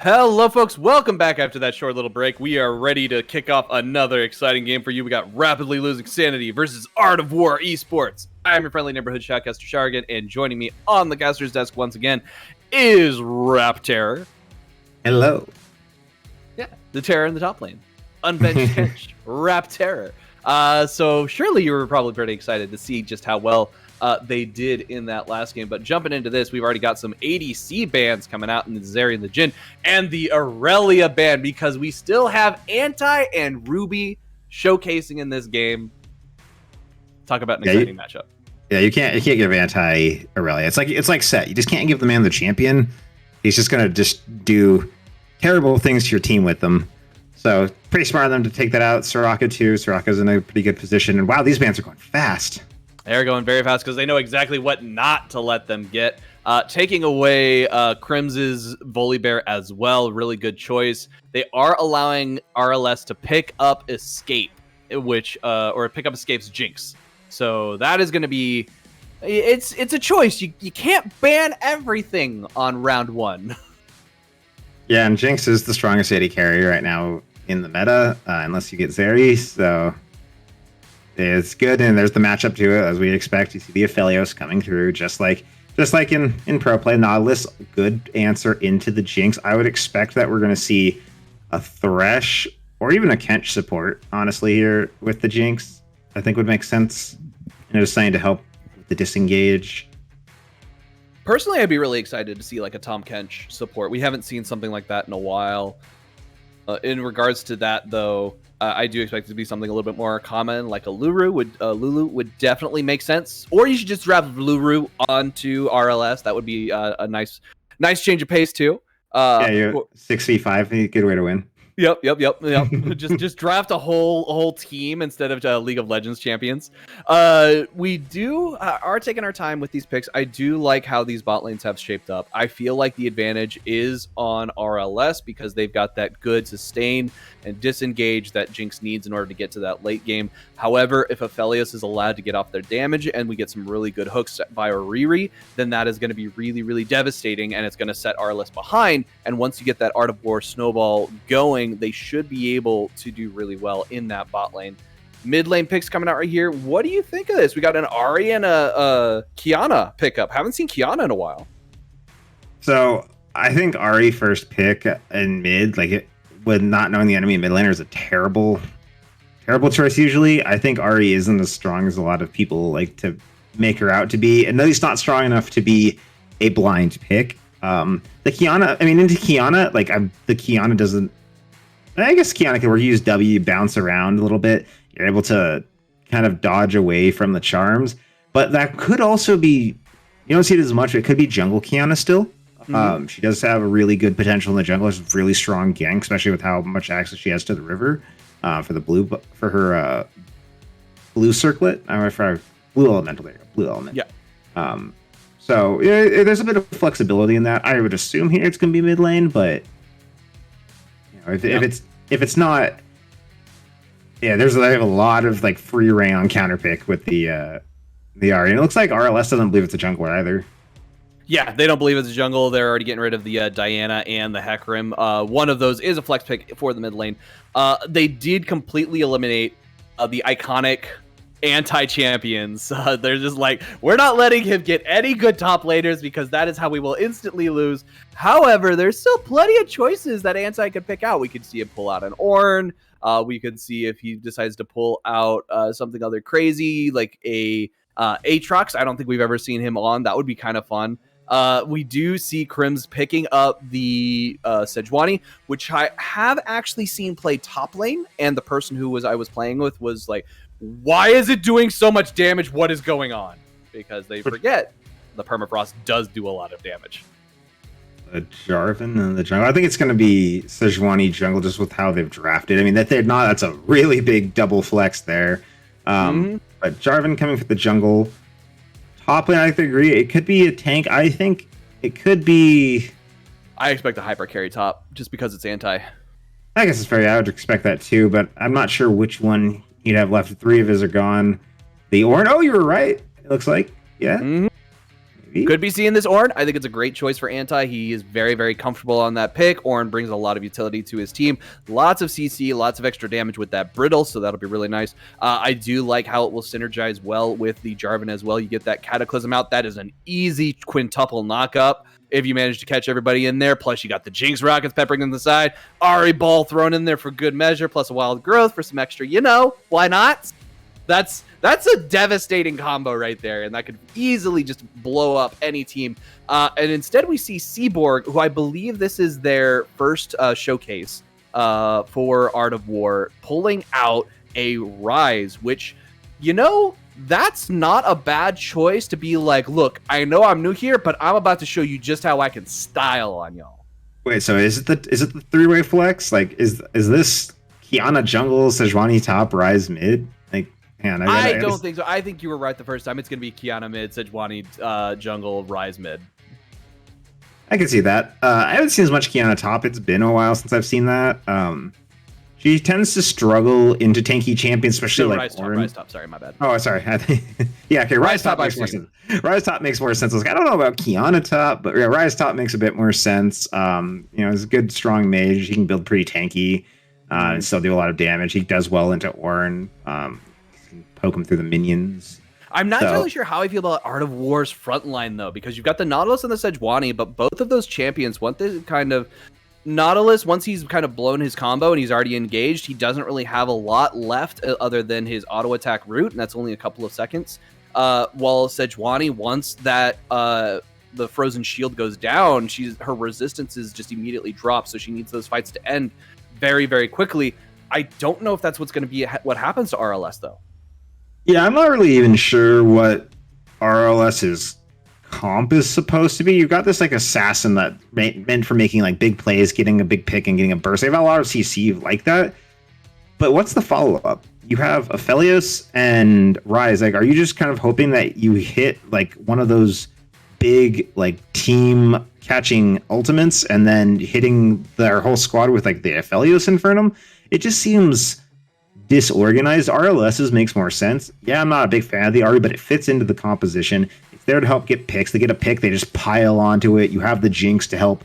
Hello, folks. Welcome back after that short little break. We are ready to kick off another exciting game for you. We got Rapidly Losing Sanity versus Art of War Esports. I'm your friendly neighborhood shoutcaster, Shargan, and joining me on the caster's desk once again is Rap Terror. Hello. Yeah, the terror in the top lane. Unbenched Kench, Rap Terror. So surely you were probably pretty excited to see just how well they did in that last game. But jumping into this, we've already got some ADC bans coming out in the Zeri and the Jhin, and the Aurelia ban, because we still have Anti and Ruby showcasing in this game. Talk about an exciting matchup. Yeah, you can't give Anti Aurelia. It's like Set. You just can't give the man the champion. He's just gonna just do terrible things to your team with them. So pretty smart of them to take that out. Soraka too. Soraka's in a pretty good position. And wow, these bans are going fast. They're going very fast because they know exactly what not to let them get. Taking away Crims's Volibear as well. Really good choice. They are allowing RLS to pick up Escape, or pick up Escape's Jinx. So that is going to be... It's a choice. You can't ban everything on round one. Yeah, and Jinx is the strongest AD carry right now in the meta, unless you get Zeri. So... it's good, and there's the matchup to it, as we expect. You see the Aphelios coming through, just like in pro play. Nautilus, good answer into the Jinx. I would expect that we're going to see a Thresh or even a Kench support, honestly, here with the Jinx. I think would make sense. Just something to help with the disengage. Personally, I'd be really excited to see like a Tahm Kench support. We haven't seen something like that in a while. In regards to that, though, I do expect it to be something a little bit more common, like a Lulu would definitely make sense. Or you should just drop Lulu onto RLS. That would be a nice change of pace too. You're 6v5, good way to win. Yep. just draft a whole team instead of League of Legends champions. We are taking our time with these picks. I do like how these bot lanes have shaped up. I feel like the advantage is on RLS because they've got that good sustain and disengage that Jinx needs in order to get to that late game. However, if Aphelios is allowed to get off their damage and we get some really good hooks via Riri, then that is going to be really, really devastating, and it's going to set RLS behind. And once you get that Art of War snowball going, they should be able to do really well in that bot lane. Mid lane picks coming out right here. What do you think of this? We got an Ahri and a Qiyana pickup. Haven't seen Qiyana in a while. So I think Ahri first pick in mid, with not knowing the enemy mid laner, is a terrible choice usually. I think Ahri isn't as strong as a lot of people like to make her out to be, and at least not strong enough to be a blind pick. The Qiyana, into Qiyana, the Qiyana doesn't. I guess Qiyana can, where you use W, bounce around a little bit. You're able to kind of dodge away from the charms, but that could also be. You don't see it as much. It could be jungle Qiyana still. Mm-hmm. She does have a really good potential in the jungle. It's a really strong gank, especially with how much access she has to the river for her blue circlet. For blue elemental. There you go, blue element. Yeah. So there's a bit of flexibility in that. I would assume here it's going to be mid lane, but if it's not, they have a lot of free reign on counter pick with the Ahri. And it looks like RLS doesn't believe it's a jungler either. Yeah, they don't believe it's a jungle. They're already getting rid of the Diana and the Hecarim. One of those is a flex pick for the mid lane. They did completely eliminate the iconic anti-champions. They're just like, we're not letting him get any good top laners because that is how we will instantly lose. However, there's still plenty of choices that Anti could pick out. We could see him pull out an Ornn. We could see if he decides to pull out something other crazy like a Aatrox. I don't think we've ever seen him on. That would be kind of fun. We do see Crims picking up the Sejuani, which I have actually seen play top lane, and the person I was playing with was like, why is it doing so much damage? What is going on? Because they forget the permafrost does do a lot of damage. Jarvan and the jungle. I think it's going to be Sejuani jungle just with how they've drafted. That's a really big double flex there. But Jarvan coming for the jungle. Top lane, I agree. It could be a tank. I think it could be... I expect a hyper carry top just because it's Anti. I guess it's fair. I would expect that too, but I'm not sure which one he'd have left. 3 of his are gone. The Ornn. Oh, you were right. It looks like. Yeah. Mm-hmm. Could be seeing this Ornn. I think it's a great choice for Anti. He is very, very comfortable on that pick. Ornn brings a lot of utility to his team. Lots of CC, lots of extra damage with that Brittle, so that'll be really nice. I do like how it will synergize well with the Jarvan as well. You get that Cataclysm out. That is an easy quintuple knockup if you manage to catch everybody in there. Plus, you got the Jinx Rockets peppering on the side. Ahri Ball thrown in there for good measure, plus a Wild Growth for some extra, why not? That's a devastating combo right there, and that could easily just blow up any team. And instead, we see Seaborg, who I believe this is their first showcase for Art of War, pulling out a Rise, which, that's not a bad choice to be like, look, I know I'm new here, but I'm about to show you just how I can style on y'all. Wait, so is it the 3-way flex? Like, is this Kiana jungle, Sejuani top, Rise mid? Like, man, I don't think so. I think you were right the first time. It's going to be Kiana mid, Sejuani jungle, Rise mid. I can see that. I haven't seen as much Kiana top. It's been a while since I've seen that. She tends to struggle into tanky champions, especially like Rise top. Sorry, my bad. Oh, sorry. Yeah, okay. Rise top makes more sense. Rise top makes more sense. I don't know about Kiana top, but yeah, Rise top makes a bit more sense. He's a good, strong mage. He can build pretty tanky and still do a lot of damage. He does well into Ornn. Can poke him through the minions. I'm not really sure how I feel about Art of War's frontline, though, because you've got the Nautilus and the Sejuani, but both of those champions want this kind of... Nautilus, once he's kind of blown his combo and he's already engaged, he doesn't really have a lot left other than his auto attack route, and that's only a couple of seconds. While Sejuani, once that the frozen shield goes down, her resistances just immediately drop, so she needs those fights to end very, very quickly. I don't know if that's what's going to be what happens to RLS, though. Yeah, I'm not really even sure what RLS's comp is supposed to be. You've got this like assassin that meant for making like big plays, getting a big pick and getting a burst. They have a lot of CC like that, but what's the follow-up? You have Aphelios and Rise. Like, are you just kind of hoping that you hit like one of those big like team catching ultimates and then hitting their whole squad with like the Aphelios Infernum? It just seems disorganized. RLS's makes more sense. Yeah, I'm not a big fan of the Ahri, but it fits into the composition. There to help get picks. They get a pick, they just pile onto it. You have the Jinx to help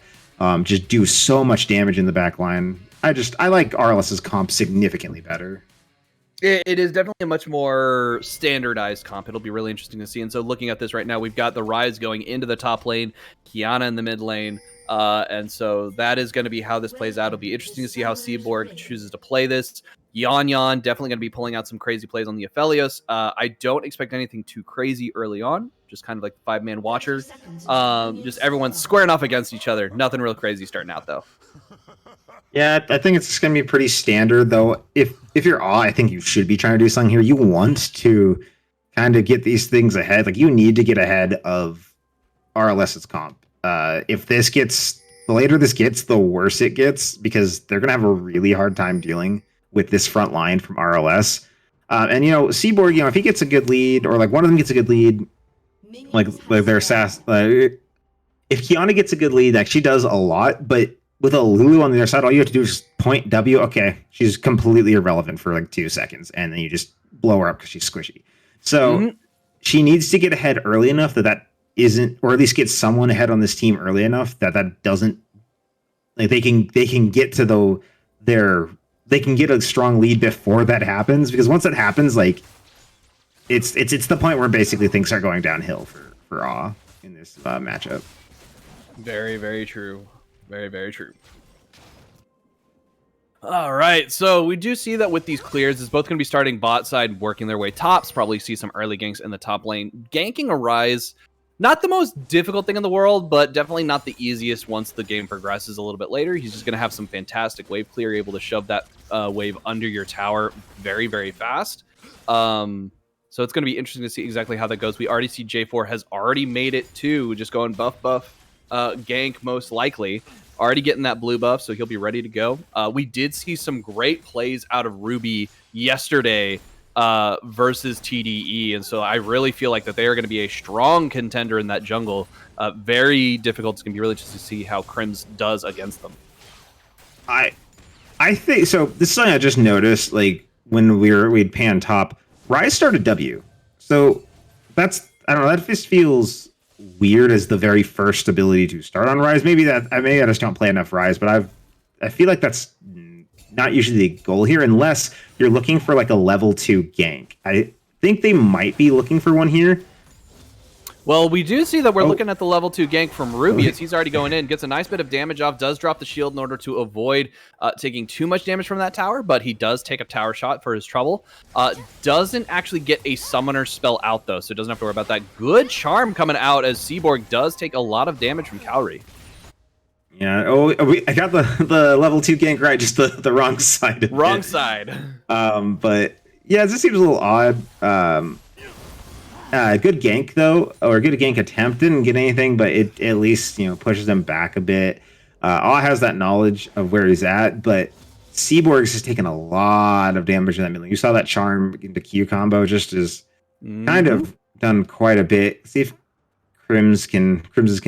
just do so much damage in the back line. I like RLS's comp significantly better. It is definitely a much more standardized comp. It'll be really interesting to see. And so looking at this right now, we've got the Rise going into the top lane, Kiana in the mid lane. And so that is going to be how this plays out. It'll be interesting to see how Seaborg chooses to play this. Yon definitely going to be pulling out some crazy plays on the Aphelios. I don't expect anything too crazy early on. Just kind of like the 5-man watcher. Just everyone squaring off against each other. Nothing real crazy starting out, though. Yeah, I think it's going to be pretty standard, though. If you're I think you should be trying to do something here. You want to kind of get these things ahead. Like, you need to get ahead of RLS's comp. If this gets... The later this gets, the worse it gets, because they're going to have a really hard time dealing with this front line from RLS. And, Seaborg, if he gets a good lead, or like one of them gets a good lead, like their sass, if Kiana gets a good lead, like she does a lot, but with a Lulu on the other side, all you have to do is point W. Okay, she's completely irrelevant for like 2 seconds, and then you just blow her up because she's squishy. So she needs to get ahead early enough that isn't, or at least get someone ahead on this team early enough that doesn't, like they can get to they can get a strong lead before that happens, because once that happens, like it's the point where basically things are going downhill for AW in this matchup. Very, very true. Very, very true. All right, so we do see that with these clears, it's both going to be starting bot side, working their way tops. Probably see some early ganks in the top lane. Ganking a Rise, not the most difficult thing in the world, but definitely not the easiest once the game progresses a little bit later. He's just going to have some fantastic wave clear, able to shove that wave under your tower very, very fast. So it's going to be interesting to see exactly how that goes. We already see J4 has already made it to just going buff, gank most likely. Already getting that blue buff, so he'll be ready to go. We did see some great plays out of Ruby yesterday versus TDE, and so I really feel like that they are going to be a strong contender in that jungle. Very difficult. It's going to be really just to see how Crims does against them. I think so. This is something I just noticed, like when we'd pan top. Rise started W, so that's, I don't know, that just feels weird as the very first ability to start on Rise. Maybe I just don't play enough Rise, but I feel like that's not usually the goal here, unless you're looking for like a level 2 gank. I think they might be looking for one here. Well, we do see that we're looking at the level 2 gank from Rubius. He's already going in, gets a nice bit of damage off, does drop the shield in order to avoid taking too much damage from that tower, but he does take a tower shot for his trouble. Doesn't actually get a summoner spell out, though, so doesn't have to worry about that. Good charm coming out as Seaborg does take a lot of damage from Cowrie. Yeah, I got the level 2 gank right, just the wrong side. Wrong side. But yeah, this seems a little odd. Good gank though, or good gank attempt. Didn't get anything, but it at least pushes him back a bit. Aw has that knowledge of where he's at, but Seaborg's just taking a lot of damage in that middle. You saw that charm into Q combo just is kind of done quite a bit. See if Crim's can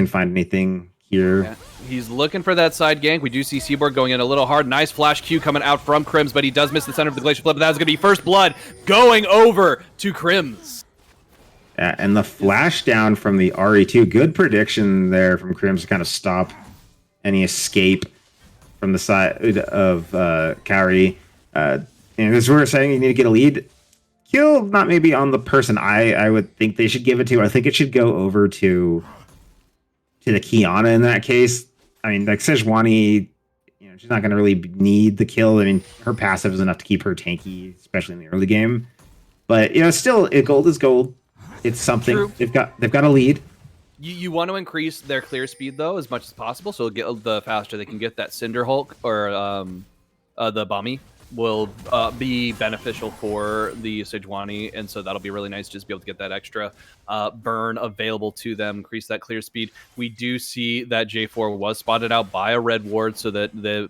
find anything here. Yeah. He's looking for that side gank. We do see Seaborg going in a little hard. Nice flash Q coming out from Crims, but he does miss the center of the Glacial Flip. But that was going to be first blood going over to Crims. Yeah, and the flash down from the RE2. Good prediction there from Crims to kind of stop any escape from the side of Cowrie. And this is where we're saying you need to get a lead. Kill, not maybe on the person I would think they should give it to. I think it should go over to the Kiana in that case. I mean, like Sejuani, she's not going to really need the kill. I mean, her passive is enough to keep her tanky, especially in the early game. But still, gold is gold. It's something. True. They've got a lead. You want to increase their clear speed though as much as possible, so get the faster they can get that Cinder Hulk or the Bummy will be beneficial for the Sejuani, and so that'll be really nice just to be able to get that extra burn available to them, increase that clear speed. We do see that J4 was spotted out by a red ward, so that the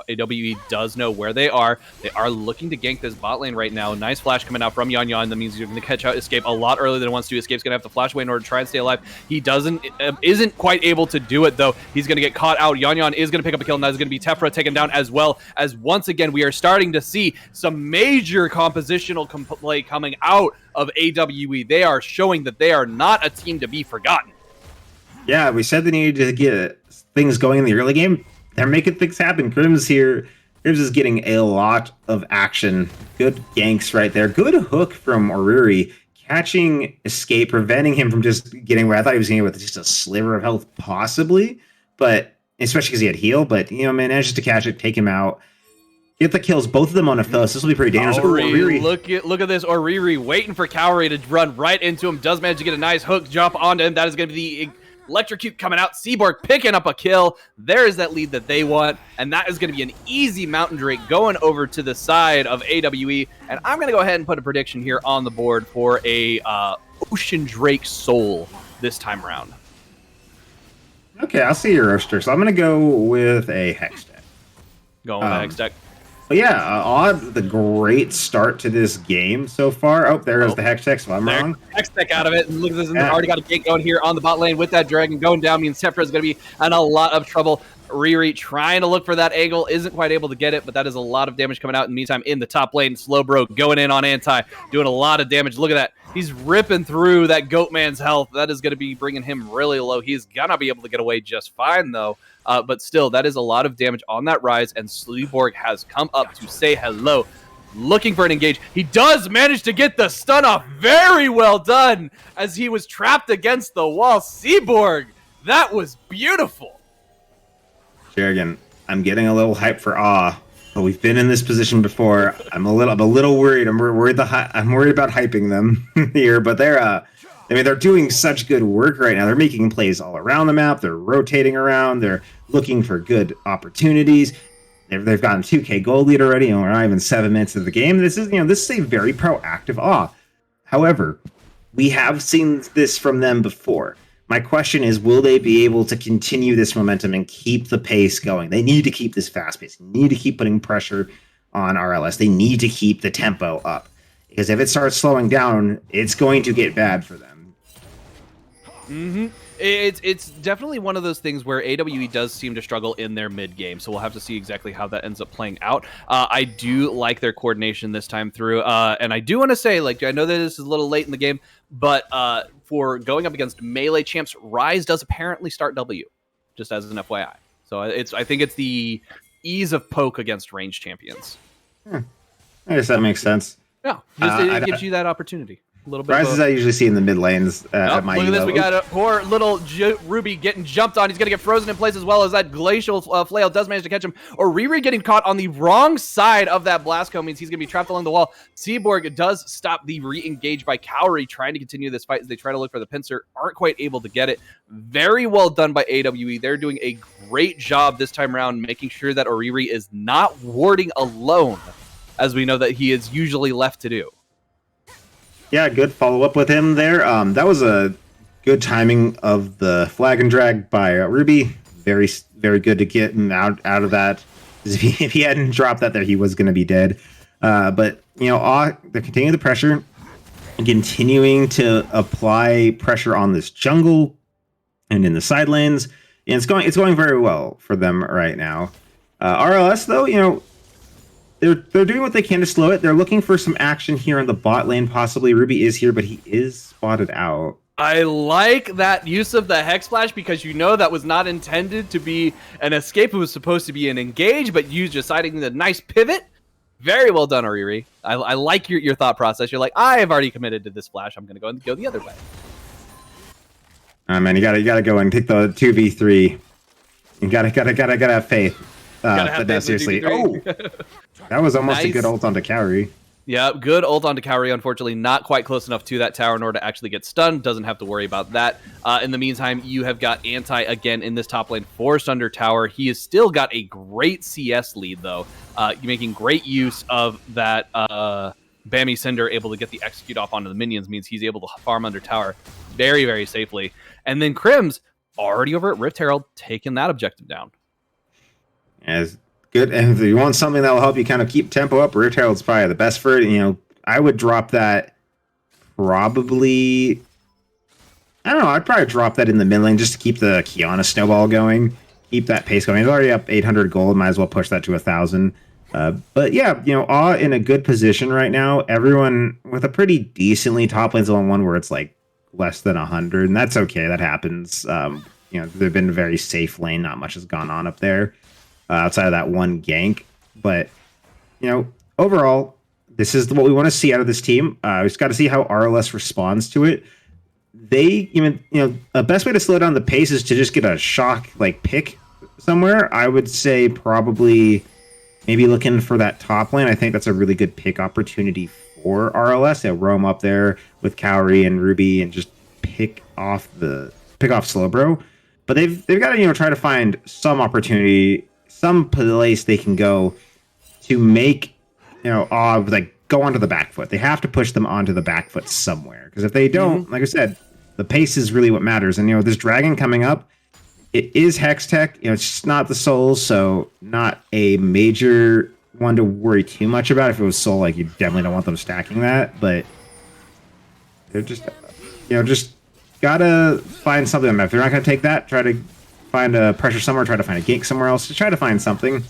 AWE does know where they are. They are looking to gank this bot lane right now. Nice flash coming out from Yan Yan. That means you're going to catch out Escape a lot earlier than it wants to. Escape's going to have to flash away in order to try and stay alive. He isn't quite able to do it, though. He's going to get caught out. Yan Yan is going to pick up a kill, and that is going to be Tephra taken down, as well as once again we are starting to see some major compositional play coming out of AWE. They are showing that they are not a team to be forgotten. Yeah, we said they needed to get things going in the early game. They're making things happen. Crims here. Crims is getting a lot of action. Good ganks right there. Good hook from Oriri, catching Escape, preventing him from just getting where I thought he was going to get with just a sliver of health, possibly. But especially because he had heal. But manages to catch it, take him out. Get the kills, both of them on Aphelios. This will be pretty dangerous. Oriri, look at this. Oriri waiting for Cowrie to run right into him. Does manage to get a nice hook jump onto him. That is going to be the electrocute coming out. Seaborg picking up a kill. There is that lead that they want. And that is going to be an easy Mountain Drake going over to the side of AWE. And I'm going to go ahead and put a prediction here on the board for a Ocean Drake Soul this time around. Okay, I'll see your roaster. So I'm going to go with a Hex deck. Going with a Hex deck. But yeah, Odd, the great start to this game so far. Oh, there goes the Hex deck, so I'm wrong. Hex deck out of it. And look at this. Already got a gate going here on the bot lane with that dragon going down. Means Tephra is going to be in a lot of trouble. Riri trying to look for that angle. Isn't quite able to get it, but that is a lot of damage coming out. In the meantime, in the top lane, Slowbro going in on Anti, doing a lot of damage. Look at that. He's ripping through that Goatman's health. That is going to be bringing him really low. He's going to be able to get away just fine, though. But still, that is a lot of damage on that Rise, and Sleeborg has come up to say hello, looking for an engage. He does manage to get the stun off. Very well done, as he was trapped against the wall. Seaborg, that was beautiful. Jerrigan, I'm getting a little hype for Awe, but we've been in this position before. I'm a little worried. I'm worried about hyping them here, but they're doing such good work right now. They're making plays all around the map. They're rotating around. They're looking for good opportunities. They've gotten 2K gold lead already. We're not even 7 minutes of the game. This is a very proactive Awe. However, we have seen this from them before. My question is, will they be able to continue this momentum and keep the pace going? They need to keep this fast pace. They need to keep putting pressure on RLS. They need to keep the tempo up. Because if it starts slowing down, it's going to get bad for them. Mm-hmm. It's definitely one of those things where AWE does seem to struggle in their mid game, so we'll have to see exactly how that ends up playing out. I do like their coordination this time through, and I do want to say, I know that this is a little late in the game, but for going up against melee champs. Ryze does apparently start W, just as an FYI. So I think it's the ease of poke against range champions. I guess that makes sense. Yeah, it gives you that opportunity. A little bit. Ryzes I usually see in the mid lanes at my look at this. We got a poor little Ruby getting jumped on. He's going to get frozen in place as well as that glacial flail does manage to catch him. Or Riri getting caught on the wrong side of that blast cone means he's going to be trapped along the wall. Seaborg does stop the re-engage by Cowrie, trying to continue this fight as they try to look for the pincer. Aren't quite able to get it. Very well done by AWE. They're doing a great job this time around, making sure that Oriri is not warding alone, as we know that he is usually left to do. Yeah, good follow-up with him there. That was a good timing of the flag and drag by Ruby. Very, very good to get him out of that. If he hadn't dropped that there, he was going to be dead. But, you know, they're continuing the pressure, continuing to apply pressure on this jungle and in the side lanes. And it's going very well for them right now. RLS, though, you know, They're doing what they can to slow it. They're looking for some action here in the bot lane. Possibly Ruby is here, but he is spotted out. I like that use of the Hex Splash because you know that was not intended to be an escape. It was supposed to be an engage, but you deciding the nice pivot. Very well done, Oriri. I like your thought process. You're like, I have already committed to this flash. I'm going to go the other way. Man, you gotta go and take the 2v3. You gotta have faith. But no, seriously. Oh, that was almost a good ult onto Cowrie. Yeah, good ult onto Cowrie. Unfortunately, not quite close enough to that tower in order to actually get stunned. Doesn't have to worry about that. In the meantime, you have got Anti again in this top lane, forced under tower. He has still got a great CS lead, though. Making great use of that Bammy Cinder, able to get the execute off onto the minions, means he's able to farm under tower very, very safely. And then Crims, already over at Rift Herald, taking that objective down. As good, and if you want something that will help you kind of keep tempo up, Rift Herald's probably the best for it. You know, I would drop that probably. I don't know. I'd probably drop that in the mid lane just to keep the Kiana snowball going, keep that pace going. He's already up 800 gold. Might as well push that to 1,000. But yeah, you know, Awe in a good position right now. Everyone with a pretty decently top lane zone one where it's like less than 100, and that's okay. That happens. You know, they've been a very safe lane. Not much has gone on up there. Outside of that one gank. But, you know, overall, this is what we want to see out of this team. We just got to see how RLS responds to it. They, even, you know, a best way to slow down the pace is to just get a shock, like, pick somewhere. I would say probably maybe looking for that top lane. I think that's a really good pick opportunity for RLS. They'll roam up there with Cowrie and Ruby and just pick off Slowbro. But they've got to, you know, try to find some opportunity, some place they can go to make, you know, like go onto the back foot. They have to push them onto the back foot somewhere, because if they don't, like I said, the pace is really what matters. And you know, this dragon coming up, it is Hex Tech. You know, it's just not the Soul, so not a major one to worry too much about. If it was Soul, like, you definitely don't want them stacking that. But they're just, you know, just gotta find something. If they're not gonna take that, try to find a pressure somewhere, try to find a gank somewhere else, to try to find something.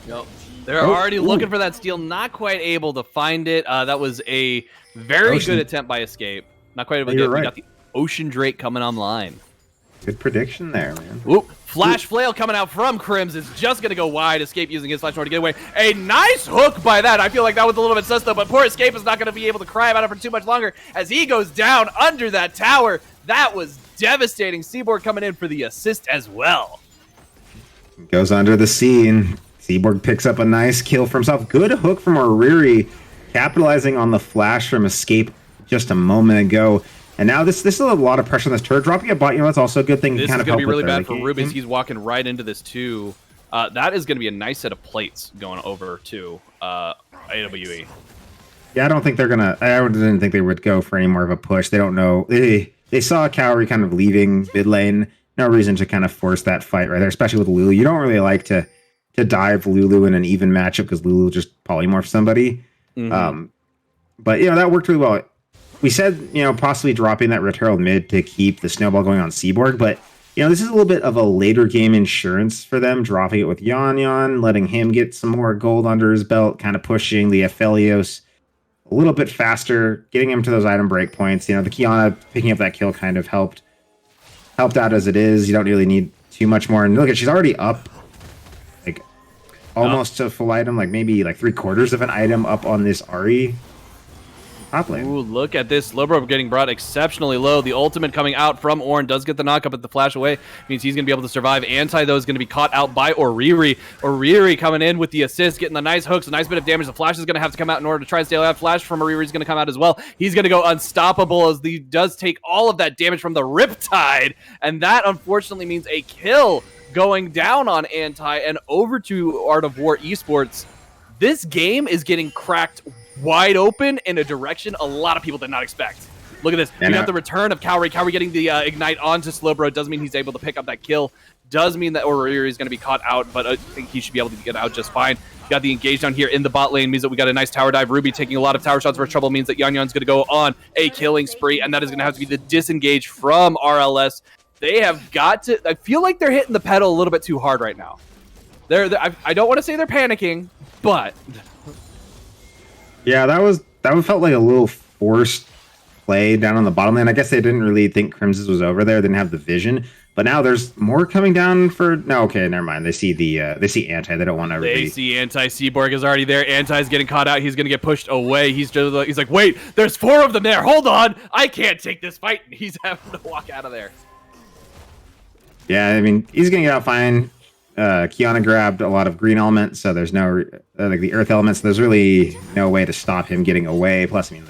Yep. They're already looking for that steal, not quite able to find it. That was a very good attempt by Escape. Not quite able to get it. Right. We got the Ocean Drake coming online. Good prediction there, man. Oop. Flash Flail coming out from Crims is just going to go wide. Escape using his Flash Sword to get away. A nice hook by that. I feel like that was a little bit sus though, but poor Escape is not going to be able to cry about it for too much longer as he goes down under that tower. That was devastating. Seaborg coming in for the assist as well. Goes under the scene. Seaborg picks up a nice kill for himself. Good hook from Oriri, capitalizing on the flash from Escape just a moment ago. And now this is a lot of pressure on this turret. Dropping a bot, you know, that's also a good thing. This to kind is of going to help be really with bad for Rubens. He's walking right into this too. That is going to be a nice set of plates going over to AWE. Yeah, I don't think they're going to... I didn't think they would go for any more of a push. They don't know. They saw Cowrie kind of leaving mid lane. No reason to kind of force that fight right there, especially with Lulu. You don't really like to dive Lulu in an even matchup because Lulu just polymorphs somebody. Mm-hmm. But, you know, that worked really well. We said, you know, possibly dropping that Red Herald mid to keep the snowball going on Seaborg, but, you know, this is a little bit of a later game insurance for them, dropping it with Yon, letting him get some more gold under his belt, kind of pushing the Aphelios a little bit faster, getting him to those item breakpoints. The Kiana picking up that kill kind of helped out as it is. You don't really need too much more. And look at, she's already up, like, almost to full item, like maybe like 3/4 of an item up on this Ahri top lane. Ooh, look at this. Slowbro getting brought exceptionally low. The ultimate coming out from Ornn does get the knock up at the flash away. Means he's going to be able to survive. Anti, though, is going to be caught out by Oriri. Oriri coming in with the assist, getting the nice hooks, a nice bit of damage. The flash is going to have to come out in order to try and stay alive. Flash from Oriri is going to come out as well. He's going to go unstoppable as he does take all of that damage from the Riptide. And that, unfortunately, means a kill going down on Anti and over to Art of War Esports. This game is getting cracked wide open in a direction a lot of people did not expect. Look at this. We got the return of Cowrie. Cowrie getting the ignite onto Slowbro. Doesn't mean he's able to pick up that kill. Does mean that Oriri is going to be caught out, but I think he should be able to get out just fine. Got the engage down here in the bot lane. Means that we got a nice tower dive. Ruby taking a lot of tower shots for trouble. Means that Yanyan's going to go on a killing spree, and that is going to have to be the disengage from RLS. They have got to... I feel like they're hitting the pedal a little bit too hard right now. I don't want to say they're panicking, but... Yeah, that felt like a little forced play down on the bottom lane. I guess they didn't really think Crimson was over there. They didn't have the vision. But now there's more coming down for... No, okay, never mind. They see Anti. They don't want to really... They see Anti. Seaborg is already there. Anti's getting caught out. He's going to get pushed away. He's like, wait, there's 4 of them there. Hold on. I can't take this fight. And he's having to walk out of there. Yeah, I mean, he's going to get out fine. Kiana grabbed a lot of green elements, so there's no like the earth elements. There's really no way to stop him getting away. Plus, I mean,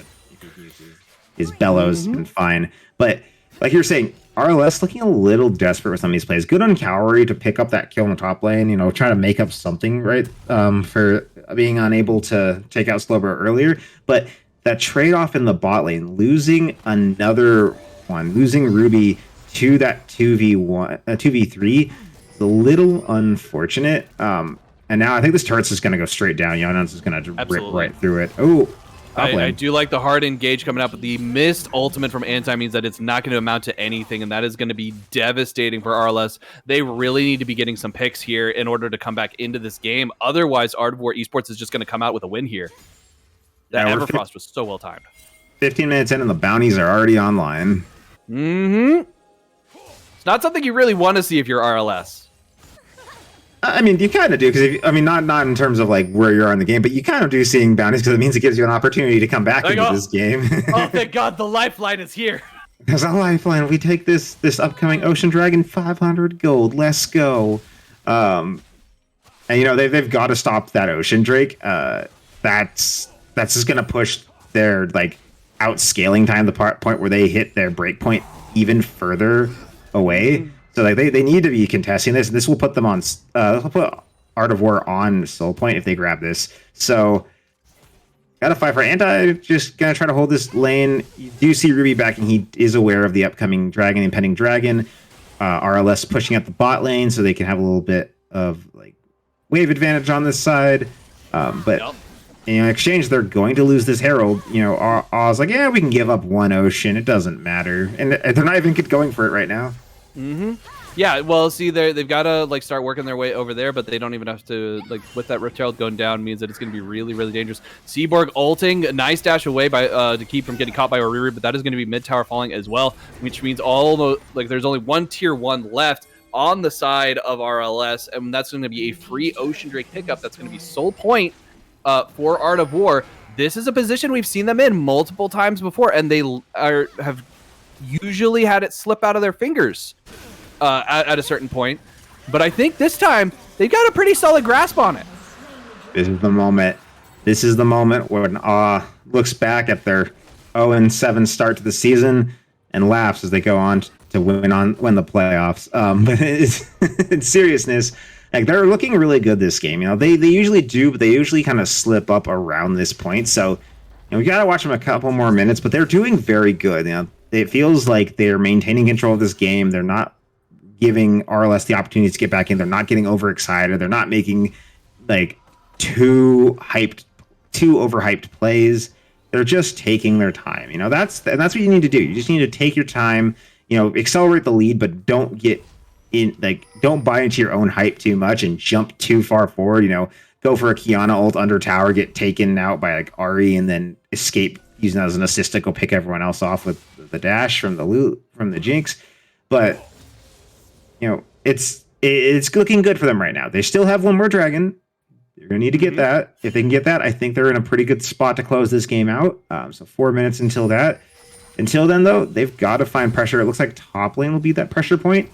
his bellows and fine. But like you're saying, RLS looking a little desperate with some of these plays. Good on Cowrie to pick up that kill in the top lane. Trying to make up something right for being unable to take out Slowbro earlier. But that trade-off in the bot lane, losing another one, losing Ruby to that 2v3. A little unfortunate. And now I think this turret's just going to go straight down. Yanan's is going to rip right through it. Oh, I do like the hard engage coming up, but the missed ultimate from Anti means that it's not going to amount to anything, and that is going to be devastating for RLS. They really need to be getting some picks here in order to come back into this game. Otherwise, Art of War Esports is just going to come out with a win here. That Everfrost was so well timed. 15 minutes in, and the bounties are already online. It's not something you really want to see if you're RLS. I mean, you kind of do, because not in terms of like where you are in the game, but you kind of do seeing bounties because it means it gives you an opportunity to come back into this game. Oh, thank God, the lifeline is here. There's a lifeline. We take this upcoming Ocean Dragon, 500 gold. Let's go. And they've got to stop that Ocean Drake. That's just gonna push their like outscaling time, the point where they hit their breakpoint even further away. So like they need to be contesting this. This will put them on. Will put Art of War on Soul Point if they grab this. So gotta fight for Anti. Just gonna try to hold this lane. You do see Ruby backing. He is aware of the upcoming dragon, impending dragon. RLS pushing up the bot lane so they can have a little bit of like wave advantage on this side. But in exchange, they're going to lose this Herald. Aw's like, yeah, we can give up one Ocean. It doesn't matter, and they're not even going for it right now. Yeah, well, see, they've got to like start working their way over there, but they don't even have to, like, with that Rift Herald going down means that it's going to be really, really dangerous. Seaborg ulting, nice dash away by to keep from getting caught by Oriri, but that is going to be mid tower falling as well, which means there's only one tier 1 left on the side of RLS, and that's going to be a free Ocean Drake pickup. That's going to be Soul Point for Art of War. This is a position we've seen them in multiple times before, and they have usually had it slip out of their fingers at a certain point. But I think this time they've got a pretty solid grasp on it. This is the moment. This is the moment when looks back at their 0-7 start to the season and laughs as they go on to win the playoffs. But in seriousness, like they're looking really good this game. They usually do, but they usually kind of slip up around this point. So we gotta watch them a couple more minutes, but they're doing very good. It feels like they're maintaining control of this game. They're not giving RLS the opportunity to get back in. They're not getting overexcited. They're not making like too overhyped plays. They're just taking their time. That's what you need to do. You just need to take your time. Accelerate the lead, but don't get in. Like, don't buy into your own hype too much and jump too far forward. go for a Kiana ult under tower, get taken out by like Ahri, and then escape using that as an assist to go pick everyone else off with the dash from the loot from the Jinx. But you know, it's looking good for them right now. They still have one more dragon. They're gonna need to get that. If they can get that, I think they're in a pretty good spot to close this game out. So 4 minutes until that. Until then, though, they've got to find pressure. It looks like top lane will be that pressure point.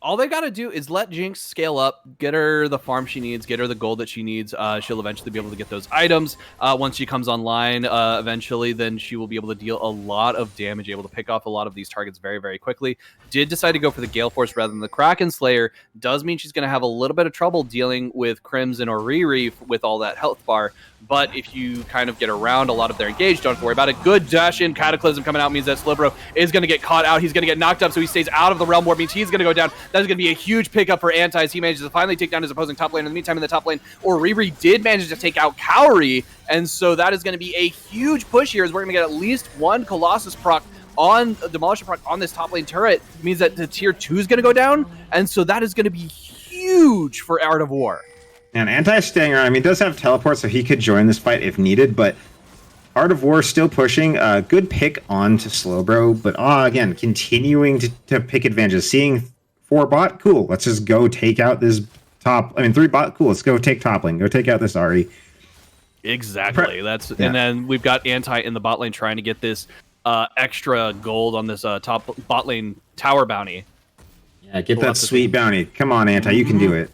All they got to do is let Jinx scale up, get her the farm she needs, get her the gold that she needs. She'll eventually be able to get those items. Once she comes online, eventually, then she will be able to deal a lot of damage, able to pick off a lot of these targets very, very quickly. Did decide to go for the Gale Force rather than the Kraken Slayer. Does mean she's going to have a little bit of trouble dealing with Crimson or Riri with all that health bar. But if you kind of get around a lot of their engaged, don't worry about it. Good dash in Cataclysm coming out means that Slowbro is going to get caught out. He's going to get knocked up, so he stays out of the Realm Warp, means he's going to go down. That is going to be a huge pickup for Anti as he manages to finally take down his opposing top lane. In the meantime, in the top lane, Riri did manage to take out Cowrie, and so that is going to be a huge push here as we're going to get at least one Colossus proc on Demolisher proc on this top lane turret. It means that the tier 2 is going to go down, and so that is going to be huge for Art of War. And Anti staying around. I mean, he does have teleport, so he could join this fight if needed, but Art of War still pushing. Good pick on to Slowbro, but again, continuing to pick advantages. Seeing 4 bot, cool. Let's just go take out this top. I mean, 3 bot, cool. Let's go take top lane. Go take out this Ahri. Exactly. And then we've got Anti in the bot lane trying to get this extra gold on this top bot lane tower bounty. Yeah, get that sweet bounty. Come on, Anti, you can do it.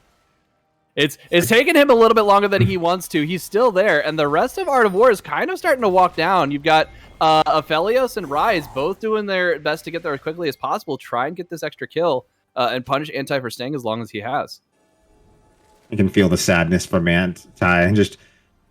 It's taken him a little bit longer than he wants to. He's still there, and the rest of Art of War is kind of starting to walk down. You've got Aphelios and Rise both doing their best to get there as quickly as possible, try and get this extra kill, and punish Anti for staying as long as he has. You can feel the sadness from Anti, and just,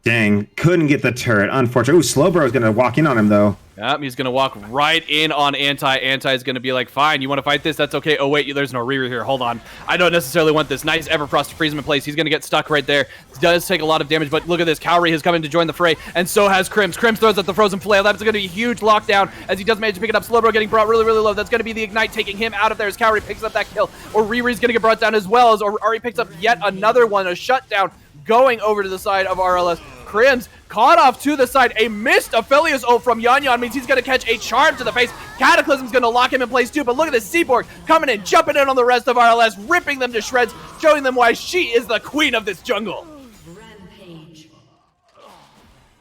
dang, couldn't get the turret. Unfortunately. Ooh, Slowbro is going to walk in on him, though. Yep, he's going to walk right in on Anti. Anti is going to be like, fine, you want to fight this? That's okay. Oh, wait, there's no Riri here. Hold on. I don't necessarily want this. Nice Everfrost to freeze him in place. He's going to get stuck right there. Does take a lot of damage, but look at this. Cowrie has come in to join the fray, and so has Crims. Crims throws out the Frozen Flail. That's going to be a huge lockdown as he does manage to pick it up. Slowbro getting brought really, really low. That's going to be the Ignite taking him out of there as Cowrie picks up that kill. Or Riri's going to get brought down as well as Ahri picks up yet another one, a shutdown going over to the side of RLS. Crims caught off to the side. A missed Aphelios ult from Yan means he's going to catch a charm to the face. Cataclysm's going to lock him in place too, but look at this Seaborg coming in, jumping in on the rest of RLS, ripping them to shreds, showing them why she is the queen of this jungle.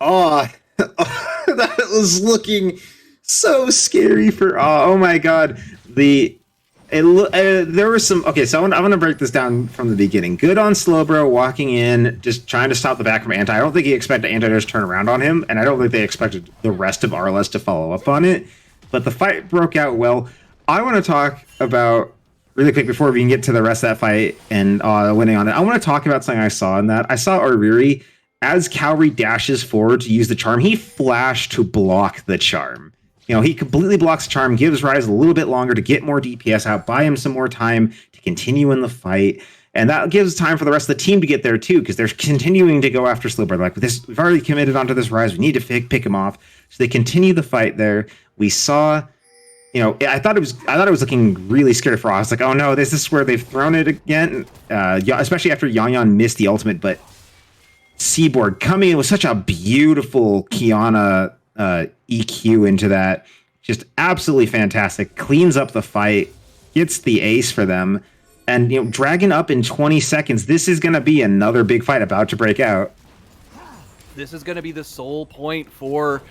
Oh, that was looking so scary for, oh my god. There was some, okay, so I'm going to break this down from the beginning. Good on Slowbro walking in, just trying to stop the back from Anti. I don't think he expected Anti to just turn around on him, and I don't think they expected the rest of RLS to follow up on it. But the fight broke out well. I want to talk about, really quick before we can get to the rest of that fight and winning on it, I want to talk about something I saw in that. I saw Oriri, as Cowrie dashes forward to use the charm, he flashed to block the charm. You know, he completely blocks the charm, gives Rise a little bit longer to get more DPS out, buy him some more time to continue in the fight. And that gives time for the rest of the team to get there too, because they're continuing to go after Slowbro. Like, this, we've already committed onto this Rise. We need to pick him off. So they continue the fight there. We saw, you know, I thought it was looking really scary for us. I was like, oh no, this is where they've thrown it again. Especially after Yan missed the ultimate, but Seaborg coming in with such a beautiful Kiana EQ into that, just absolutely fantastic. Cleans up the fight, gets the ace for them, and you know, Dragon up in 20 seconds. This is going to be another big fight about to break out. This is going to be the sole point for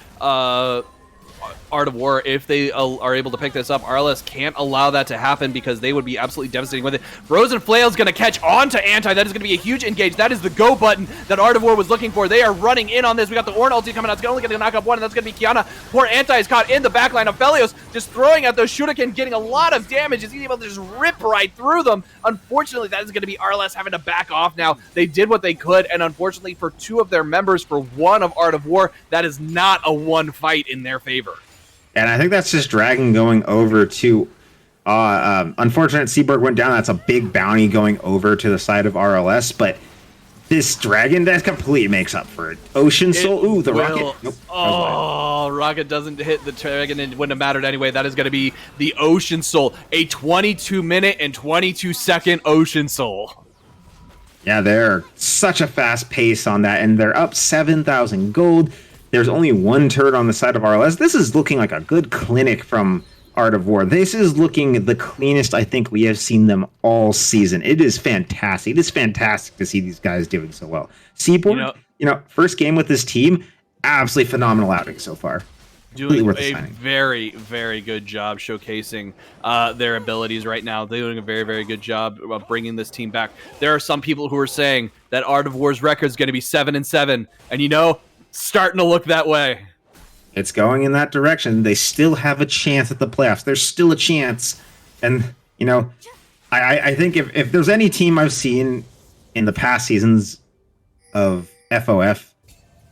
Art of War. If they are able to pick this up, RLS can't allow that to happen because they would be absolutely devastating with it. Frozen Flail is going to catch on to Anti. That is going to be a huge engage. That is the go button that Art of War was looking for. They are running in on this. We got the Ornn ulti coming out. It's only going to knock up one, and that's going to be Kiana. Poor Anti is caught in the backline. Aphelios just throwing at those shuriken, getting a lot of damage. Is he able to just rip right through them? Unfortunately, that is going to be RLS having to back off now. They did what they could, and unfortunately for 2 of their members, for 1 of Art of War, that is not a 1 fight in their favor. And I think that's just Dragon going over to, unfortunate Seaborg went down. That's a big bounty going over to the side of RLS, but this Dragon, that completely makes up for it. Ocean Soul, ooh, the rocket. Nope, oh, rocket doesn't hit the Dragon, and it wouldn't have mattered anyway. That is going to be the Ocean Soul, a 22-minute and 22-second Ocean Soul. Yeah, they're such a fast pace on that, and they're up 7,000 gold. There's only one turret on the side of RLS. This is looking like a good clinic from Art of War. This is looking the cleanest I think we have seen them all season. It is fantastic. It is fantastic to see these guys doing so well. Seaboard, first game with this team, absolutely phenomenal outing so far. Doing a very, very good job showcasing their abilities right now. They're doing a very, very good job of bringing this team back. There are some people who are saying that Art of War's record is going to be 7-7, and starting to look that way. It's going in that direction. They still have a chance at the playoffs. There's still a chance, and I think if there's any team I've seen in the past seasons of FOF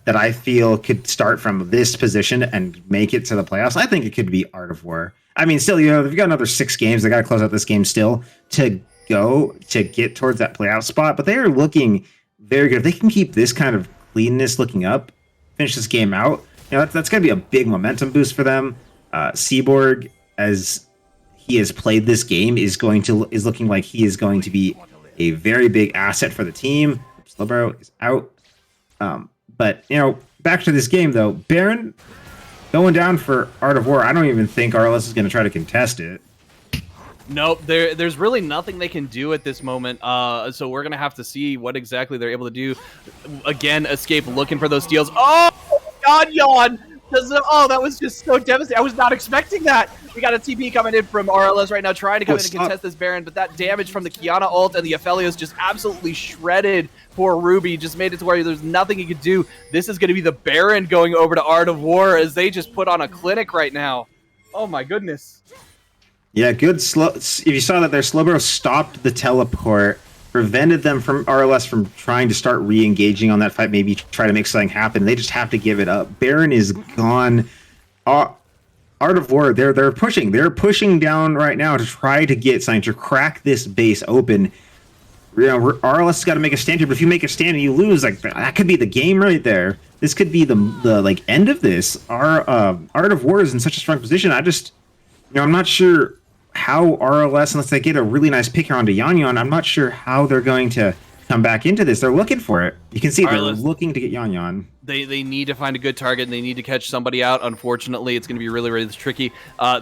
that I feel could start from this position and make it to the playoffs, I think it could be Art of War. I mean, still, they've got another 6 games. They got to close out this game still to get towards that playoff spot. But they are looking very good. If they can keep this kind of cleanness looking up, finish this game out, that's going to be a big momentum boost for them. Seaborg, as he has played this game, is looking like he is going to be a very big asset for the team. Slowbro is out. But, back to this game, though. Baron going down for Art of War. I don't even think RLS is going to try to contest it. Nope, there's really nothing they can do at this moment. So we're going to have to see what exactly they're able to do. Again, Escape looking for those steals. Oh, God, yawn! That was just so devastating. I was not expecting that. We got a TP coming in from RLS right now, trying to come in and contest this Baron, but that damage from the Kiana ult and the Aphelios just absolutely shredded poor Ruby, just made it to where there's nothing he could do. This is going to be the Baron going over to Art of War as they just put on a clinic right now. Oh my goodness. Yeah, good. If you saw that there, Slowbro stopped the teleport, prevented them from RLS from trying to start re-engaging on that fight, maybe try to make something happen. They just have to give it up. Baron is gone. Art of War, they're pushing. They're pushing down right now to try to get something to crack this base open. RLS has got to make a stand here, but if you make a stand and you lose, that could be the game right there. This could be the end of this. Art of War is in such a strong position. I'm not sure how RLS, unless they get a really nice pick here onto Yanyan, I'm not sure how they're going to come back into this. They're looking for it. You can see they're looking to get Yanyan. They need to find a good target, and they need to catch somebody out. Unfortunately, it's going to be really, really tricky.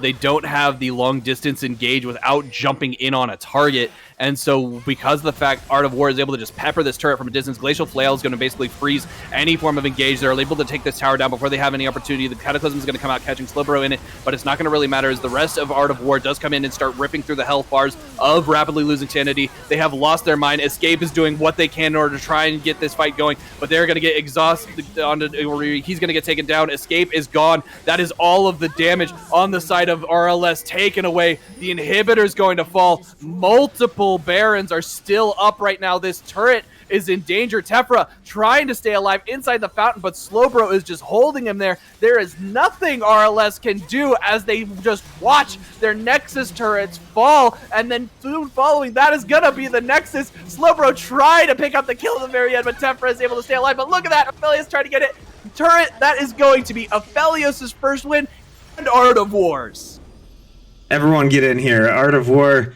They don't have the long distance engage without jumping in on a target. And so because of the fact Art of War is able to just pepper this turret from a distance, Glacial Flail is going to basically freeze any form of engage. They're able to take this tower down before they have any opportunity. The Cataclysm is going to come out catching Slowbro in it, but it's not going to really matter as the rest of Art of War does come in and start ripping through the health bars of rapidly losing sanity. They have lost their mind. Escape is doing what they can in order to try and get this fight going, but they're going to get exhausted. He's going to get taken down. Escape is gone. That is all of the damage on the side of RLS taken away. The inhibitor is going to fall. Multiple Barons are still up right now. This turret is in danger. Tephra trying to stay alive inside the fountain, but Slowbro is just holding him there. There is nothing RLS can do as they just watch their Nexus turrets fall, and then soon following that is gonna be the Nexus. Slowbro tried to pick up the kill at the very end, but Tephra is able to stay alive. But look at that, Aphelios trying to get it. Turret, that is going to be Aphelios' first win and Art of War's. Everyone get in here. Art of War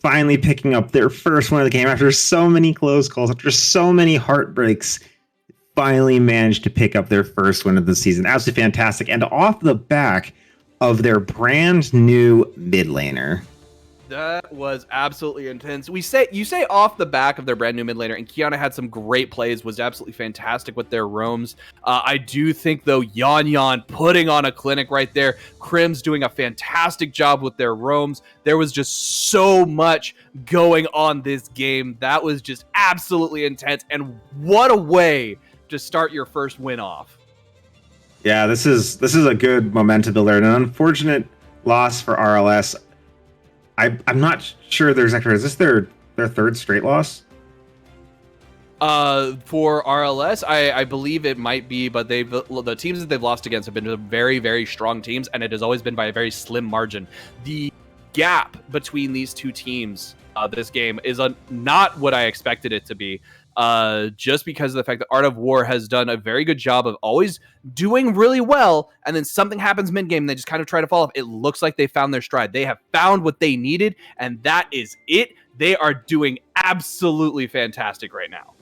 finally picking up their first win of the game after so many close calls, after so many heartbreaks. Finally managed to pick up their first win of the season. Absolutely fantastic. And off the back of their brand new mid laner. That was absolutely intense. You say off the back of their brand new mid laner, and Kiana had some great plays, was absolutely fantastic with their roams. I do think, though, Yanyan putting on a clinic right there. Crim's doing a fantastic job with their roams. There was just so much going on this game. That was just absolutely intense, and what a way to start your first win off. Yeah, this is a good momentum builder, and an unfortunate loss for RLS. I'm not sure there's actually, is this their third straight loss? For RLS, I believe it might be, but the teams that they've lost against have been very, very strong teams, and it has always been by a very slim margin. The gap between these two teams this game is not what I expected it to be. Just because of the fact that Art of War has done a very good job of always doing really well, and then something happens mid-game, and they just kind of try to fall off. It looks like they found their stride. They have found what they needed, and that is it. They are doing absolutely fantastic right now.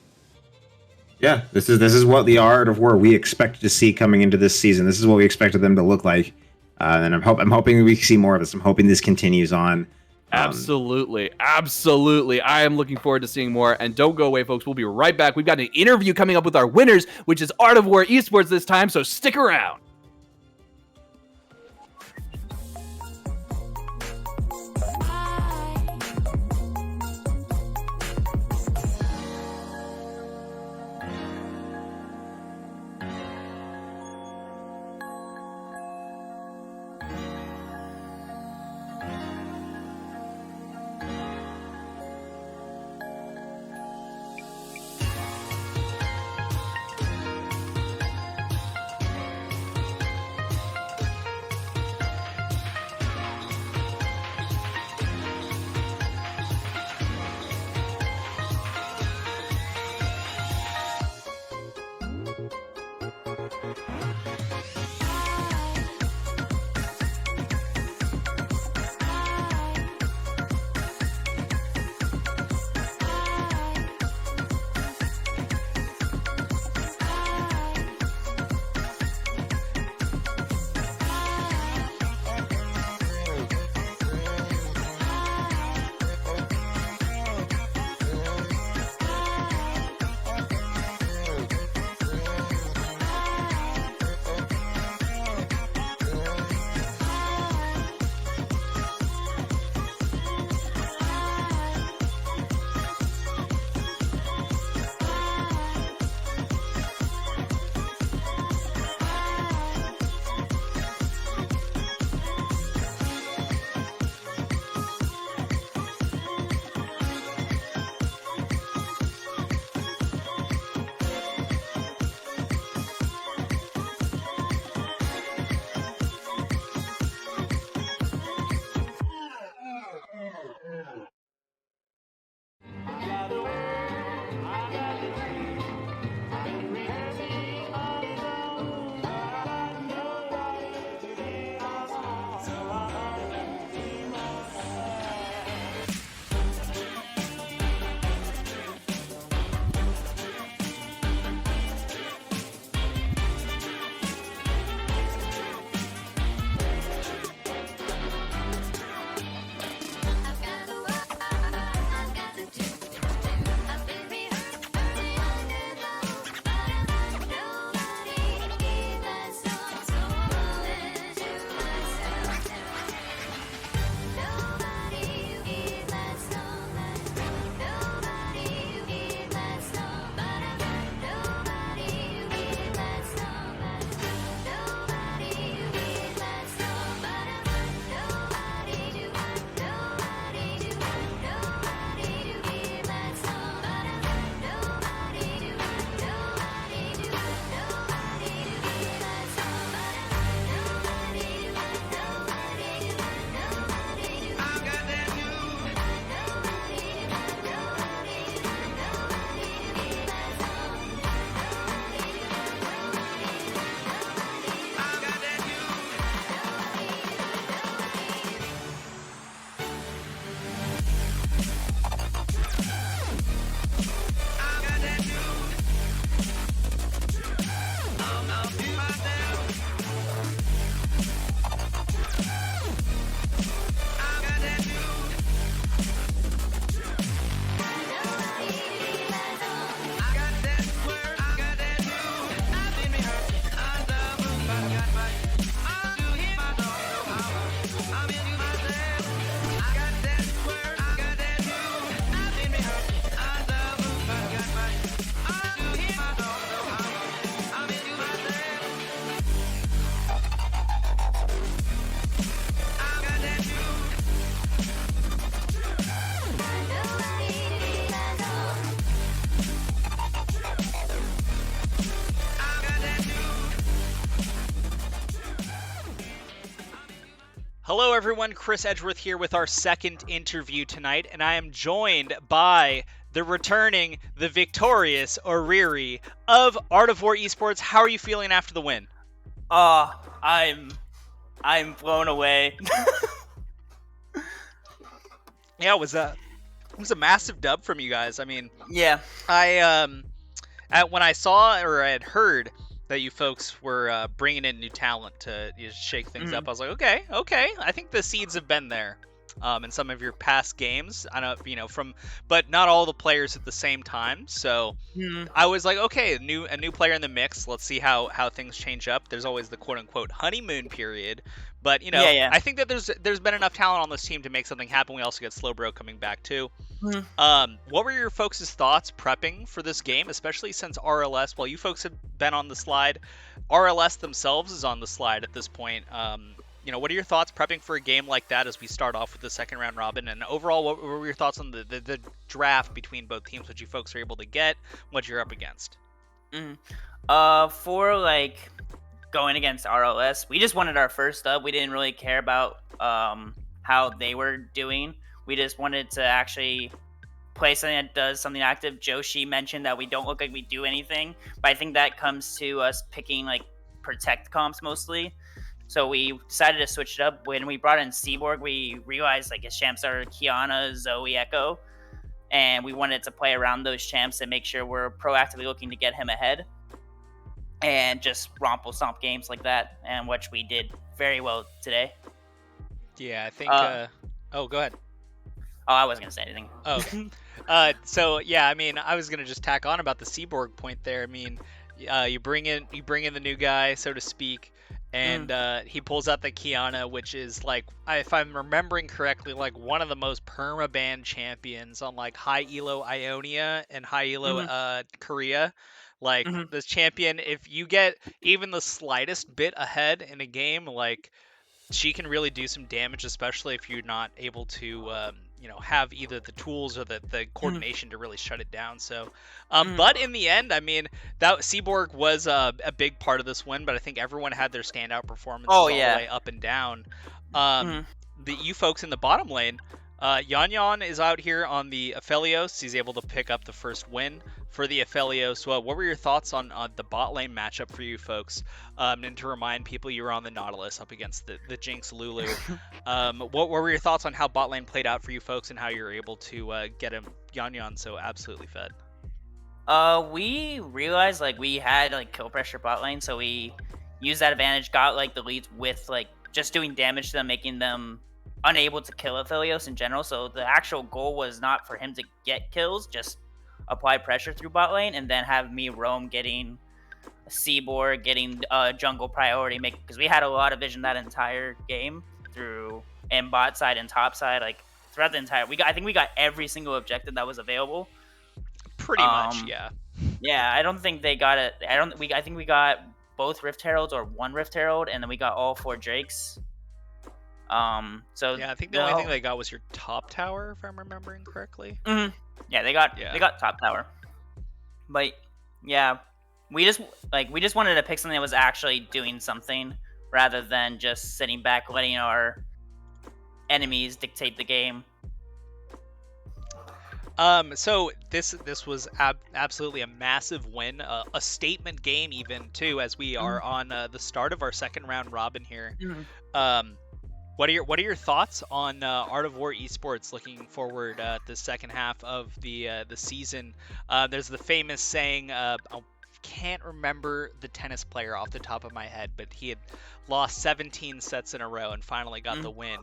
Yeah, this is what the Art of War we expected to see coming into this season. This is what we expected them to look like, and I'm hoping we see more of this. I'm hoping this continues on. Absolutely. I am looking forward to seeing more. And don't go away, folks. We'll be right back. We've got an interview coming up with our winners, which is Art of War Esports this time. So stick around. Hello everyone, Chris Edgeworth here with our second interview tonight, and I am joined by the returning, the victorious Oriri of Art of War Esports. How are you feeling after the win? I'm blown away. Yeah, was a massive dub from you guys. I mean, Yeah. when I saw or I had heard that you folks were bringing in new talent to shake things up, I was like, okay. I think the seeds have been there. In some of your past games, I don't, but not all the players at the same time. So I was like, okay, a new player in the mix. Let's see how things change up. There's always the quote unquote honeymoon period, but Yeah. I think that there's been enough talent on this team to make something happen. We also get Slowbro coming back too. What were your folks' thoughts prepping for this game, especially since RLS? Well, you folks have been on the slide. RLS themselves is on the slide at this point. What are your thoughts prepping for a game like that as we start off with the second round robin? And overall, what were your thoughts on the draft between both teams, what you folks are able to get, what you're up against? For like going against RLS, we just wanted our first dub. We didn't really care about how they were doing. We just wanted to actually play something that does something active. Joshi mentioned that we don't look like we do anything, but I think that comes to us picking like protect comps mostly. So we decided to switch it up. When we brought in Seaborg, we realized like his champs are Kiana, Zoe, Echo, and we wanted to play around those champs and make sure we're proactively looking to get him ahead and just romple stomp games like that, and which we did very well today. Yeah, I think. Oh, go ahead. Oh, I wasn't gonna say anything. Oh, so yeah, I mean, I was gonna just tack on about the Seaborg point there. I mean, you bring in the new guy, so to speak. And he pulls out the Kiana, which is like, if I'm remembering correctly, like one of the most perma-banned champions on like high elo Ionia and high elo Korea. Like this champion, if you get even the slightest bit ahead in a game, like she can really do some damage, especially if you're not able to have either the tools or the coordination to really shut it down. So but in the end, I mean, that Seaborg was a big part of this win, but I think everyone had their standout performances all the way up and down. You folks in the bottom lane, Yan is out here on the Aphelios. He's able to pick up the first win for the Aphelios. What were your thoughts on the bot lane matchup for you folks? And to remind people, you were on the Nautilus up against the Jinx Lulu. What were your thoughts on how bot lane played out for you folks and how you were able to get him Yan so absolutely fed? We realized like we had like kill pressure bot lane, so we used that advantage, got like the leads with like just doing damage to them, making them unable to kill Aphelios in general. So the actual goal was not for him to get kills, just apply pressure through bot lane and then have me roam getting Seaborg, getting jungle priority, because we had a lot of vision that entire game through and bot side and top side, like throughout the entire. I think we got every single objective that was available. Pretty much, yeah. Yeah, I don't think they got it. I think we got both Rift Heralds or one Rift Herald, and then we got all 4 Drakes. So yeah, I think the only thing they got was your top tower, if I'm remembering correctly. Yeah, they got top tower. But yeah, we just wanted to pick something that was actually doing something rather than just sitting back letting our enemies dictate the game. So this was absolutely a massive win, a statement game even too, as we are on the start of our second round robin here. What are your thoughts on Art of War Esports looking forward the second half of the season? There's the famous saying, I can't remember the tennis player off the top of my head, but he had lost 17 sets in a row and finally got the win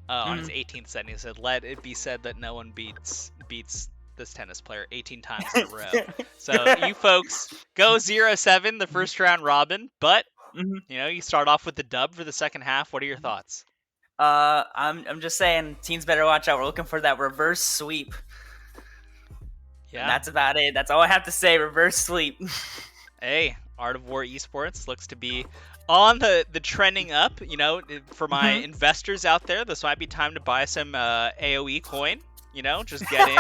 on his 18th set. And he said, "Let it be said that no one beats this tennis player 18 times in a row." So you folks go 0-7 the first round robin, but you start off with the dub for the second half. What are your thoughts? I'm just saying, teams better watch out. We're looking for that reverse sweep. Yeah, and that's about it. That's all I have to say. Reverse sweep. Hey, Art of War Esports looks to be on the trending up. For my investors out there, this might be time to buy some AOE coin. Just get in,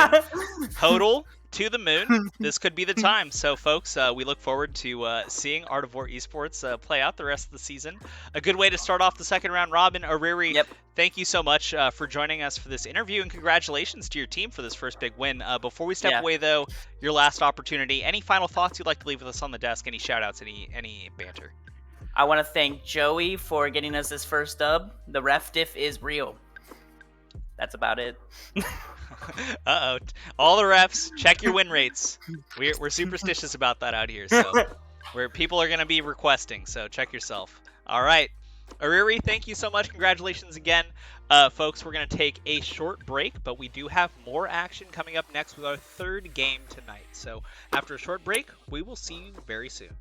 hodl to the moon. This could be the time. So, folks, we look forward to seeing Art of War Esports play out the rest of the season. A good way to start off the second round robin. Ariri, thank you so much for joining us for this interview, and congratulations to your team for this first big win. Before we step away, though, your last opportunity. Any final thoughts you'd like to leave with us on the desk? Any shout-outs? Any banter? I want to thank Joey for getting us this first dub. The ref diff is real. that's about it. Uh-oh. All the refs, check your win rates. We're superstitious about that out here, so where people are going to be requesting, so check yourself. All right. Ariri, thank you so much. Congratulations again. Folks, we're going to take a short break, but we do have more action coming up next with our third game tonight. So after a short break, we will see you very soon.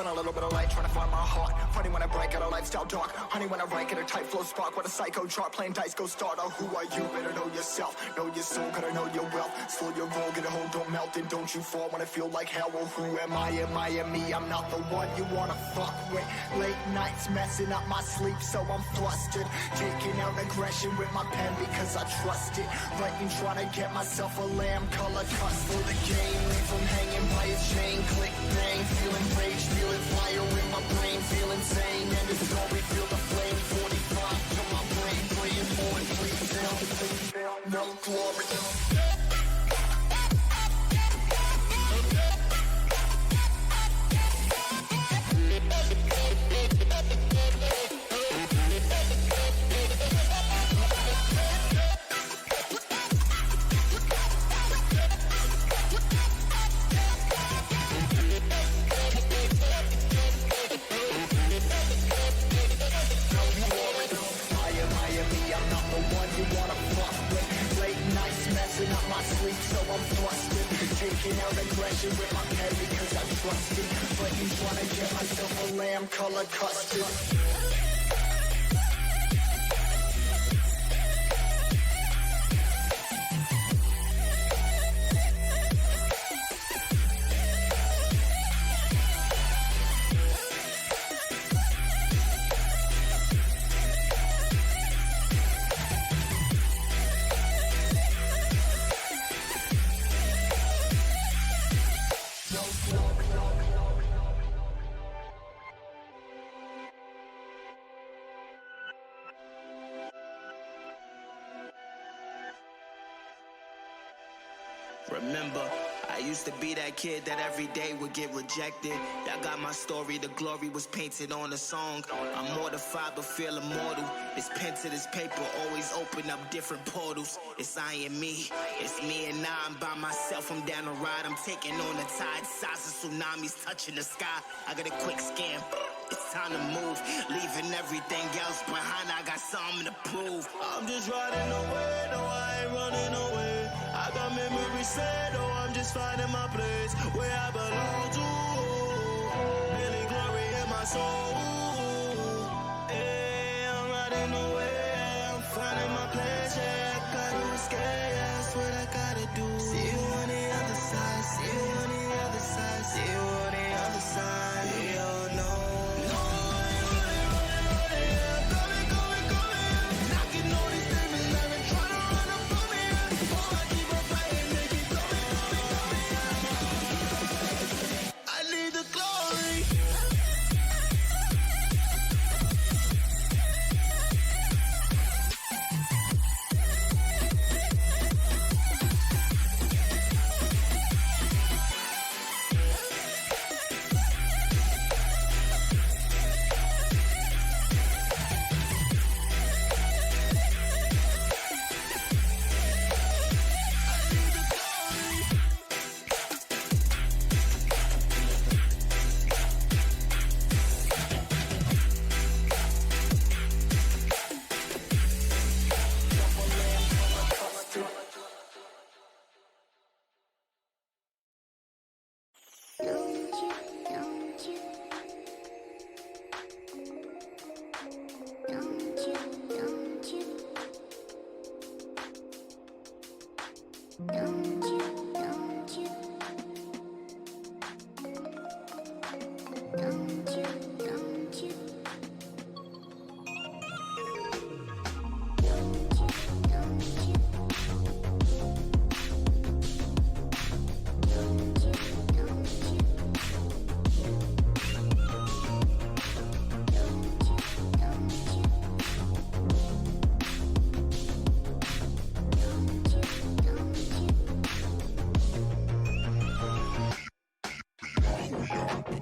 A little bit of light, trying to find my heart. Funny when I break out a lifestyle dark. Honey when I write, get a tight flow spark. What a psycho chart, playing dice, go starter. Who are you? Better know yourself. Know your soul, gotta know your wealth. Slow your roll, get a hold, don't melt. And don't you fall when I feel like hell. Well, who am I? Am I am me? I'm not the one you wanna fuck with. Late nights messing up my sleep, so I'm flustered. Taking out aggression with my pen because I trust it. Writing, trying to get myself a lamb color cut for the game. Leave from hanging by a chain. Click, bang, feeling rage, feeling fire in my brain, feel insane, and it's story, feel the flame, 45 to my brain, praying for it, please feel, no glory. Taking out aggression with my pen because I trust it. But you trying to get myself a lamb color custard. Remember, I used to be that kid that every day would get rejected. Y'all got my story, the glory was painted on a song. I'm mortified but feel immortal. This pen to this paper always open up different portals. It's I and me, it's me and I'm by myself. I'm down the ride, I'm taking on the tide. Size of tsunamis touching the sky. I got a quick scan, it's time to move. Leaving everything else behind, I got something to prove. I'm just riding away, no I ain't running away. I got memories set, oh I'm just finding my place where I belong to. Feeling glory in my soul. Hey, I'm riding away, I'm finding my place. Yeah, I gotta escape, yeah, that's what I gotta do. See you on the other side, see you on the other side, see you on the other side. We all know.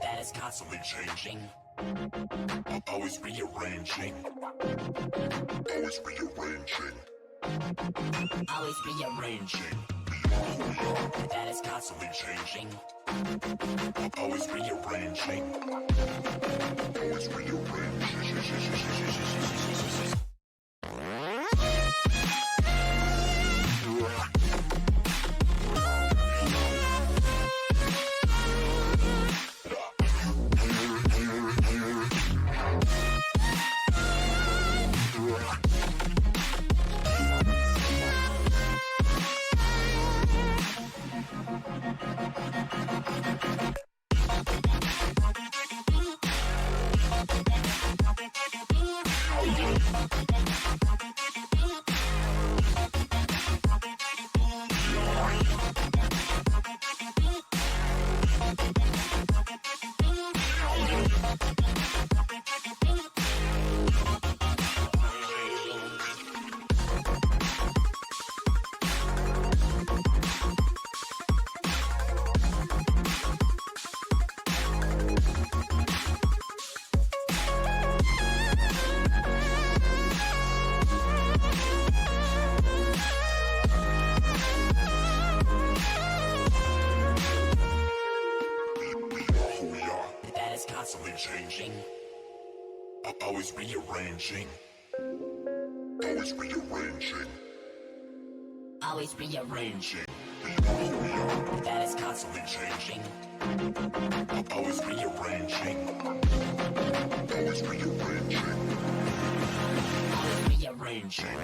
That is constantly changing, always rearranging, always rearranging, always rearranging. That is constantly changing, always rearranging, always rearranging. Constantly changing, always rearranging, always rearranging, always rearranging. That is constantly changing, always rearranging, always rearranging, always rearranging.